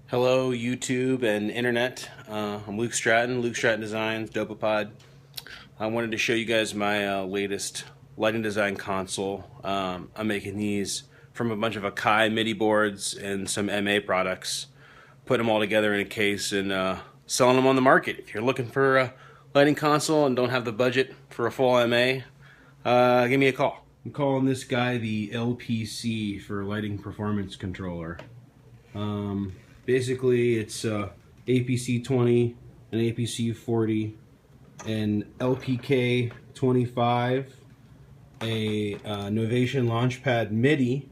Hello, YouTube and Internet. I'm Luke Stratton, Luke Stratton Designs, Dopapod. I wanted to show you guys my latest lighting design console. I'm making these from a bunch of Akai MIDI boards and some MA products. Putting them all together in a case and selling them on the market. If you're looking for a lighting console and don't have the budget for a full MA, give me a call. I'm calling this guy the LPC for Lighting Performance Controller. Basically, it's APC 20, an APC 40, an LPK 25, a Novation Launchpad MIDI,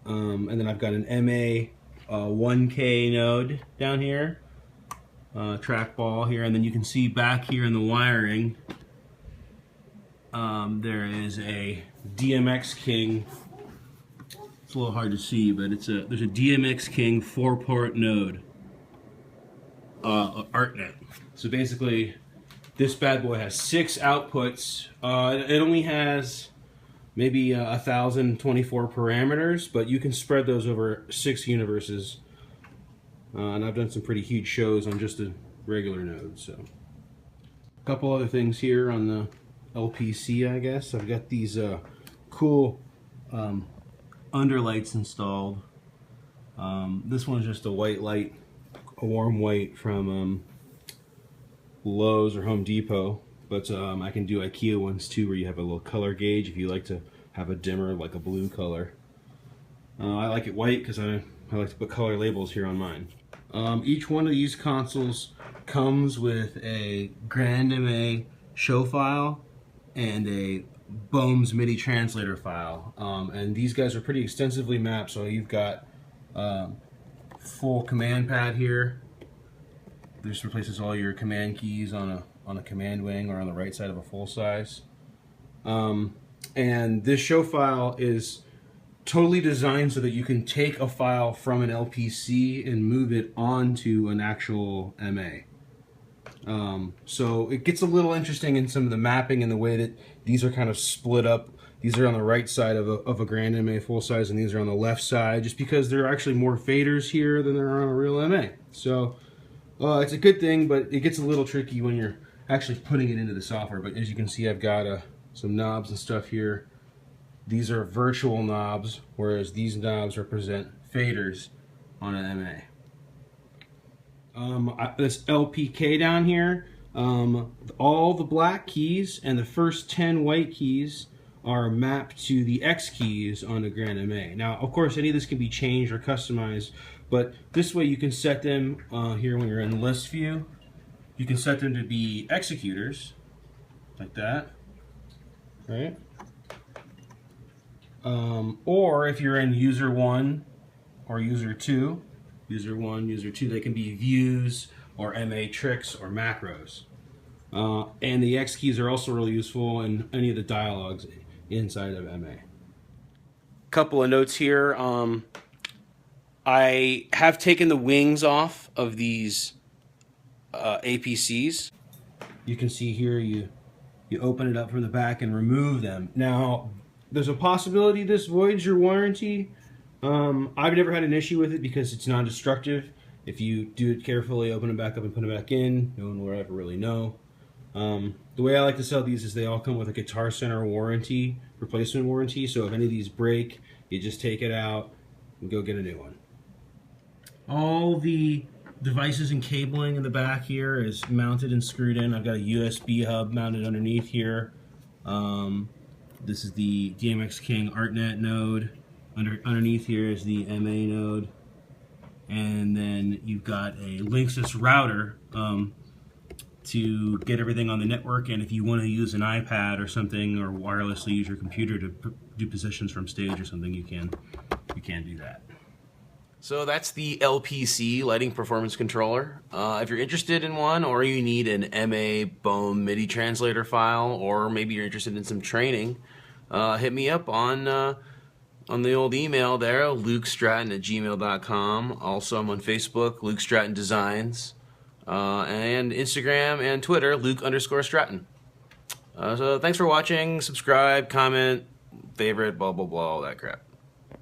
and then I've got an MA 1K node down here, trackball here, and then you can see back here in the wiring, there is a DMX King. It's a little hard to see, but there's a DMX King 4-port node, ArtNet. So basically, this bad boy has 6 outputs. It only has maybe 1,024 parameters, but you can spread those over 6 universes. And I've done some pretty huge shows on just a regular node. So, a couple other things here on the LPC, I guess. I've got these cool underlights installed. This one's just a white light, a warm white from Lowe's or Home Depot, but I can do IKEA ones too, where you have a little color gauge if you like to have a dimmer like a blue color. I like it white because I like to put color labels here on mine. Each one of these consoles comes with a grandMA show file and a Bohm's MIDI translator file, and these guys are pretty extensively mapped. So you've got full command pad here. This replaces all your command keys on a command wing or on the right side of a full size. And this show file is totally designed so that you can take a file from an LPC and move it onto an actual MA. So it gets a little interesting in some of the mapping and the way that these are kind of split up. These are on the right side of a grandMA full size, and these are on the left side, just because there are actually more faders here than there are on a real MA. So it's a good thing, but it gets a little tricky when you're actually putting it into the software. But as you can see, I've got some knobs and stuff here. These are virtual knobs, whereas these knobs represent faders on an MA. This LPK down here, all the black keys and the first 10 white keys are mapped to the X keys on the grandMA. Now, of course, any of this can be changed or customized, but this way you can set them here when you're in list view. You can set them to be executors, like that, right? Or if you're in user 1 or user 2, user 1, user 2, they can be views or MA tricks or macros. And the X keys are also really useful in any of the dialogues inside of MA. Couple of notes here. I have taken the wings off of these APCs. You can see here you open it up from the back and remove them. Now, there's a possibility this voids your warranty. I've never had an issue with it because it's non-destructive. If you do it carefully, open it back up and put it back in, no one will ever really know. The way I like to sell these is they all come with a Guitar Center warranty, replacement warranty, so if any of these break, you just take it out and go get a new one. All the devices and cabling in the back here is mounted and screwed in. I've got a USB hub mounted underneath here. This is the DMX King ArtNet node. Underneath here is the MA node, and then you've got a Linksys router to get everything on the network, and if you want to use an iPad or something or wirelessly use your computer to do positions from stage or something, you can do that. So that's the LPC Lighting Performance Controller. If you're interested in one, or you need an MA Bohm MIDI translator file, or maybe you're interested in some training, hit me up on the old email there, lukestratton@gmail.com. Also, I'm on Facebook, Luke Stratton Designs, and Instagram and Twitter, Luke_Stratton. So thanks for watching. Subscribe, comment, favorite, blah, blah, blah, all that crap.